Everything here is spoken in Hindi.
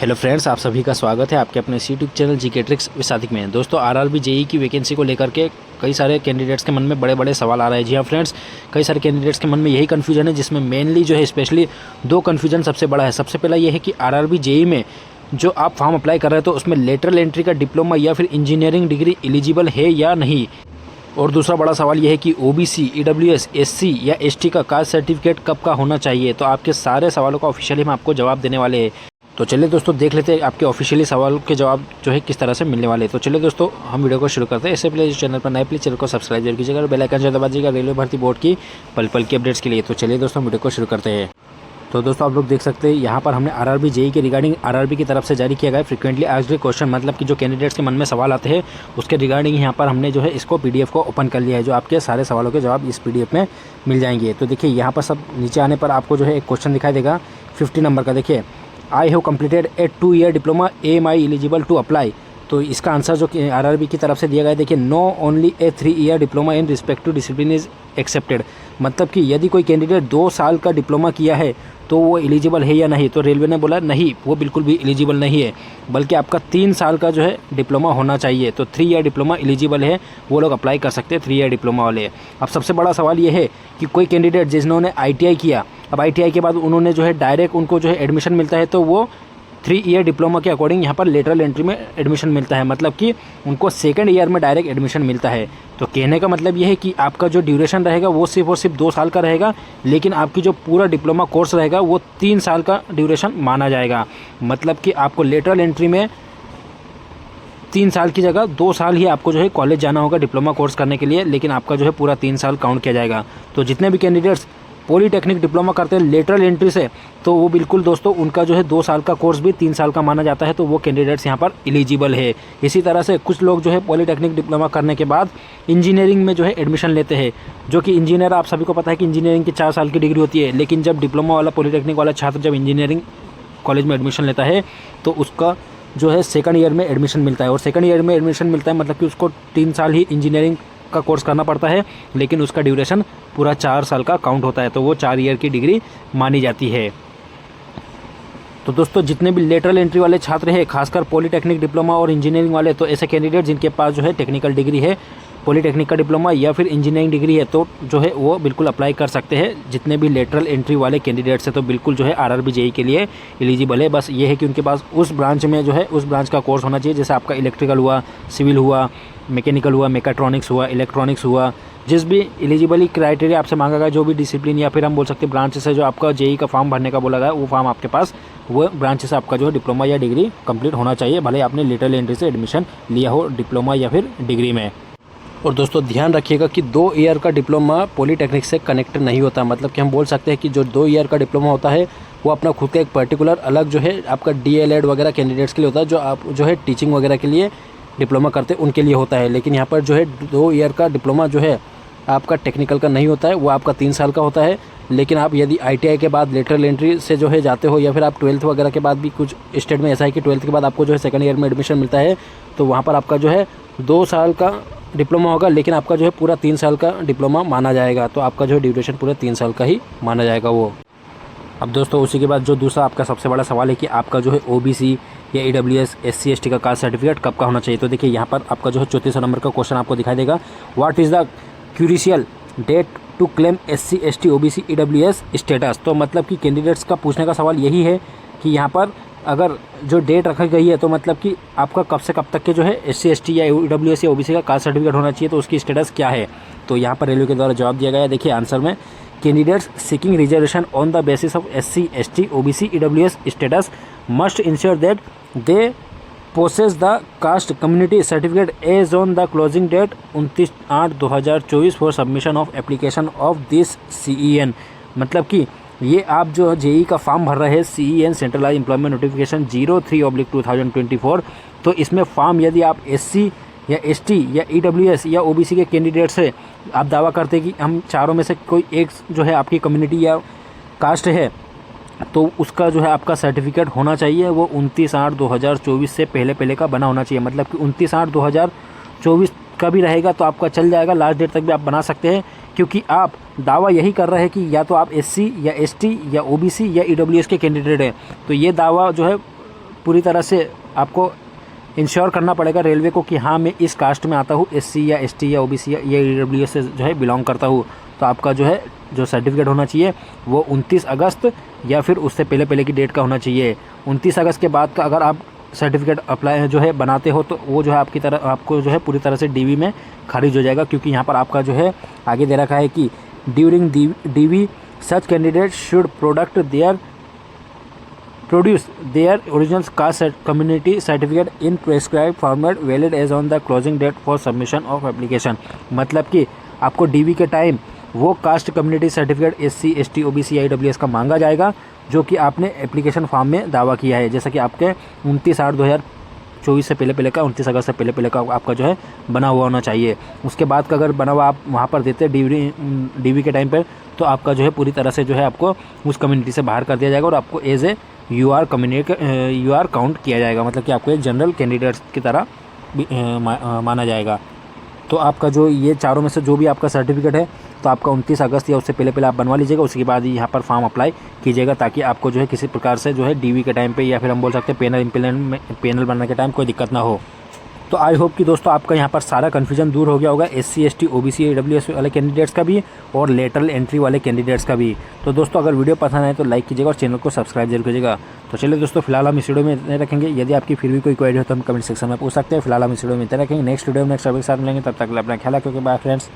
हेलो फ्रेंड्स, आप सभी का स्वागत है आपके अपने YouTube channel GK tricks with Sadiq में। दोस्तों, आरआरबी जेईई की वैकेंसी को लेकर के कई सारे कैंडिडेट्स के मन में बड़े बड़े सवाल आ रहे हैं। जी हाँ फ्रेंड्स, कई सारे कैंडिडेट्स के मन में यही कन्फ्यूजन है, जिसमें मेनली जो है स्पेशली दो कन्फ्यूजन सबसे बड़ा है। सबसे पहला ये है कि आरआरबी जेईई में जो आप फॉर्म अप्लाई कर रहे हैं तो उसमें लेटरल एंट्री का डिप्लोमा या फिर इंजीनियरिंग डिग्री एलिजिबल है या नहीं। और दूसरा बड़ा सवाल यह है कि ओबीसी, ईडब्ल्यूएस, एससी या एसटी का कास्ट सर्टिफिकेट कब का होना चाहिए। तो आपके सारे सवालों का ऑफिशियली हम आपको जवाब देने वाले हैं। तो चलिए दोस्तों, देख लेते हैं आपके ऑफिशियली सवाल के जवाब जो है किस तरह से मिलने वाले हैं। तो चलिए दोस्तों, हम वीडियो को शुरू करते हैं। इससे पहले इस चैनल पर नए प्लीज चैनल को सब्सक्राइब जरूर कीजिएगा और बेल आइकन दबा दीजिएगा रेलवे भर्ती बोर्ड की पल पल की अपडेट्स के लिए। तो चलिए दोस्तों, वीडियो को शुरू करते हैं। तो दोस्तों, आप लोग देख सकते हैं यहाँ पर हमने आरआरबी जेईई के रिगार्डिंग आरआरबी की तरफ से जारी किया गया फ्रीक्वेंटली आस्क्ड क्वेश्चन, मतलब कि जो कैंडिडेट्स के मन में सवाल आते हैं उसके रिगार्डिंग यहाँ पर हमने जो है इसको पीडीएफ को ओपन कर लिया है, जो आपके सारे सवालों के जवाब इस पीडीएफ में मिल जाएंगे। तो देखिए, यहाँ पर सब नीचे आने पर आपको जो है एक क्वेश्चन दिखाई देगा 50 नंबर का। देखिए, I have completed a 2 year diploma, am I eligible to apply. तो इसका आंसर जो आरआरबी की तरफ से दिया गया है, देखिए, no only a 3 year diploma in respective discipline is accepted. मतलब कि यदि कोई कैंडिडेट 2 साल का डिप्लोमा किया है तो वो एलिजिबल है या नहीं। तो रेलवे ने बोला नहीं, वो बिल्कुल भी एलिजिबल नहीं है, बल्कि आपका 3 साल का जो है डिप्लोमा होना चाहिए। तो 3 ईयर डिप्लोमा एलिजिबल है, वो लोग अप्लाई कर सकते हैं 3 ईयर डिप्लोमा वाले। अब सबसे बड़ा सवाल ये है कि कोई कैंडिडेट जिन्होंने आईटीआई किया, अब आईटीआई के बाद उन्होंने जो है डायरेक्ट उनको जो है एडमिशन मिलता है, तो वो 3 ईयर डिप्लोमा के अकॉर्डिंग यहाँ पर लेटरल एंट्री में एडमिशन मिलता है। मतलब कि उनको 2nd ईयर में डायरेक्ट एडमिशन मिलता है। तो कहने का मतलब ये है कि आपका जो ड्यूरेशन रहेगा वो सिर्फ और सिर्फ 2 साल का रहेगा, लेकिन आपकी जो पूरा डिप्लोमा कोर्स रहेगा वो 3 साल का ड्यूरेशन माना जाएगा। मतलब कि आपको लेटरल एंट्री में 3 साल की जगह 2 साल ही आपको जो है कॉलेज जाना होगा डिप्लोमा कोर्स करने के लिए, लेकिन आपका जो है पूरा 3 साल काउंट किया जाएगा। तो जितने भी कैंडिडेट्स पॉलीटेक्निक डिप्लोमा करते हैं लेटरल एंट्री से, तो वो बिल्कुल दोस्तों उनका जो है 2 साल का कोर्स भी 3 साल का माना जाता है, तो वो कैंडिडेट्स यहाँ पर एलिजिबल है। इसी तरह से कुछ लोग जो है पॉलीटेक्निक डिप्लोमा करने के बाद इंजीनियरिंग में जो है एडमिशन लेते हैं, जो कि इंजीनियर, आप सभी को पता है कि इंजीनियरिंग की 4 साल की डिग्री होती है। लेकिन जब डिप्लोमा वाला पॉलीटेक्निक वाला छात्र जब इंजीनियरिंग कॉलेज में एडमिशन लेता है तो उसका जो है 2nd ईयर में एडमिशन मिलता है। और 2nd ईयर में एडमिशन मिलता है मतलब कि उसको 3 साल ही इंजीनियरिंग का कोर्स करना पड़ता है, लेकिन उसका ड्यूरेशन पूरा 4 साल का काउंट होता है, तो वो 4 ईयर की डिग्री मानी जाती है। तो दोस्तों, जितने भी लेटरल एंट्री वाले छात्र हैं, खासकर पॉलीटेक्निक डिप्लोमा और इंजीनियरिंग वाले, तो ऐसे कैंडिडेट जिनके पास जो है टेक्निकल डिग्री है, पॉलीटेक्निक का डिप्लोमा या फिर इंजीनियरिंग डिग्री है, तो जो है वो बिल्कुल अप्लाई कर सकते हैं। जितने भी लेटरल एंट्री वाले कैंडिडेट्स हैं तो बिल्कुल जो है आरआरबी जेईई के लिए एलिजिबल है। बस ये है कि उनके पास उस ब्रांच में जो है उस ब्रांच का कोर्स होना चाहिए, जैसे आपका इलेक्ट्रिकल हुआ, सिविल हुआ, मैकेनिकल हुआ, मेकाट्रॉनिक्स हुआ, इलेक्ट्रॉनिक्स हुआ। जिस भी एलिजिबली क्राइटेरिया आपसे मांगा गया, जो भी डिसिप्लिन या फिर हम बोल सकते हैं ब्रांचेस है जो आपका जेईई का फॉर्म भरने का बोला गया, वो फॉर्म आपके पास, वो ब्रांच से आपका जो है डिप्लोमा या डिग्री कंप्लीट होना चाहिए, भले आपने लेटरल एंट्री से एडमिशन लिया हो डिप्लोमा या फिर डिग्री में। और दोस्तों, ध्यान रखिएगा कि 2 ईयर का डिप्लोमा पॉलीटेक्निक से कनेक्ट नहीं होता। मतलब कि हम बोल सकते हैं कि जो 2 ईयर का डिप्लोमा होता है वो अपना खुद का एक पर्टिकुलर अलग जो है आपका डीएलएड वगैरह कैंडिडेट्स के लिए होता है, जो आप जो है टीचिंग वगैरह के लिए डिप्लोमा करते हैं उनके लिए होता है। लेकिन यहाँ पर जो है 2 ईयर का डिप्लोमा जो है आपका टेक्निकल का नहीं होता है, वो आपका 3 साल का होता है। लेकिन आप यदि आईटीआई के बाद लेटरल एंट्री से जो है जाते हो, या फिर आप 12th वगैरह के बाद भी, कुछ स्टेट में ऐसा है कि 12th के बाद आपको जो है 2nd ईयर में एडमिशन मिलता है, तो वहाँ पर आपका जो है 2 साल का डिप्लोमा होगा, लेकिन आपका जो है पूरा 3 साल का डिप्लोमा माना जाएगा। तो आपका जो है ड्यूरेशन पूरा 3 साल का ही माना जाएगा वो। अब दोस्तों, उसी के बाद जो दूसरा आपका सबसे बड़ा सवाल है कि आपका जो है ओबीसी या ईडब्ल्यूएस, एससी, एसटी का कास्ट सर्टिफिकेट कब का होना चाहिए। तो देखिए, यहाँ पर आपका जो है 34 नंबर का क्वेश्चन आपको दिखाई देगा। What is the crucial date to claim SC, ST, OBC, EWS status. तो मतलब कि कैंडिडेट्स का पूछने का सवाल यही है कि यहाँ पर अगर जो डेट रखी गई है, तो मतलब कि आपका कब से कब तक के जो है एससी, एसटी या ईडब्ल्यूएस या ओबीसी का कास्ट सर्टिफिकेट होना चाहिए, तो उसकी स्टेटस क्या है। तो यहाँ पर रेलवे के द्वारा जवाब दिया गया है। देखिए आंसर में, candidates seeking reservation on the basis of SC, ST, OBC, EWS status must ensure that they possess the caste community certificate as on the closing date 29/8/2024 for submission of application of this CEN। मतलब कि ये आप जो जेईई का फॉर्म भर रहे हैं CEN सेंट्रलाइज एम्प्लॉयमेंट नोटिफिकेशन 03/2024, तो इसमें फॉर्म यदि आप एससी या एसटी या ईडब्ल्यूएस या ओबीसी के कैंडिडेट से आप दावा करते हैं कि हम चारों में से कोई एक जो है आपकी कम्युनिटी या कास्ट है, तो उसका जो है आपका सर्टिफिकेट होना चाहिए वो 29/8/2024 से पहले का बना होना चाहिए। मतलब कि 29/8/2024 का भी रहेगा तो आपका चल जाएगा, लास्ट डेट तक भी आप बना सकते हैं, क्योंकि आप दावा यही कर रहे हैं कि या तो आप एससी या एसटी या ओबीसी या ईडब्ल्यूएस के कैंडिडेट हैं। तो ये दावा जो है पूरी तरह से आपको इंश्योर करना पड़ेगा रेलवे को कि हाँ मैं इस कास्ट में आता हूँ, एससी या एसटी या ओबीसी या ईडब्ल्यूएस से जो है बिलोंग करता हूँ। तो आपका जो है जो सर्टिफिकेट होना चाहिए वो 29 अगस्त या फिर उससे पहले पहले की डेट का होना चाहिए। 29 अगस्त के बाद का अगर आप सर्टिफिकेट अप्लाई जो है बनाते हो तो वो जो है आपको जो है पूरी तरह से डीवी में खारिज हो जाएगा, क्योंकि यहाँ पर आपका जो है आगे दे रखा है कि during DV such candidate should produce their original caste community certificate in prescribed format valid as on the closing date for submission of application। मतलब कि आपको डीवी के टाइम वो cast community certificate SC ST OBC EWS का मांगा जाएगा जो कि आपने एप्लीकेशन फॉर्म में दावा किया है। जैसा कि आपके 29/8/2024 से पहले का 29 अगस्त से पहले का आपका जो है बना हुआ होना चाहिए। उसके बाद का अगर बना हुआ आप वहाँ पर देते डीवी के टाइम पर तो आपका जो है पूरी तरह से जो है आपको उस कम्युनिटी से बाहर कर दिया जाएगा और आपको एज ए यूआर काउंट किया जाएगा, मतलब कि आपको एक जनरल कैंडिडेट की तरह माना जाएगा। तो आपका जो ये चारों में से जो भी आपका सर्टिफिकेट है तो आपका 29 अगस्त या उससे पहले आप बनवा लीजिएगा। उसके बाद यहाँ पर फॉर्म अप्लाई कीजिएगा ताकि आपको जो है किसी प्रकार से जो है डीवी के टाइम पे या फिर हम बोल सकते हैं पैनल बनने के टाइम कोई दिक्कत ना हो। तो आई होप कि दोस्तों आपका यहाँ पर सारा कन्फ्यूजन दूर हो गया होगा एससी एसटी ओबीसी ईडब्ल्यूएस वाले कैंडिडेट्स का भी और लेटरल एंट्री वाले कैंडिडेट्स का भी। तो दोस्तों अगर वीडियो पसंद आए तो लाइक कीजिएगा और चैनल को सब्सक्राइब जरूर कीजिएगा। तो चलिए दोस्तों फिलहाल हम इस वीडियो में इतने रखेंगे। यदि आपकी फिर भी कोई क्वेरी हो तो हम कमेंट सेक्शन में पूछ सकते हैं। फिलहाल हम इस वीडियो में इतने रखेंगे। नेक्स्ट वीडियो में नेक्स्ट टॉपिक के साथ मिलेंगे, तब तक अपना ख्याल रखिए। Bye friends.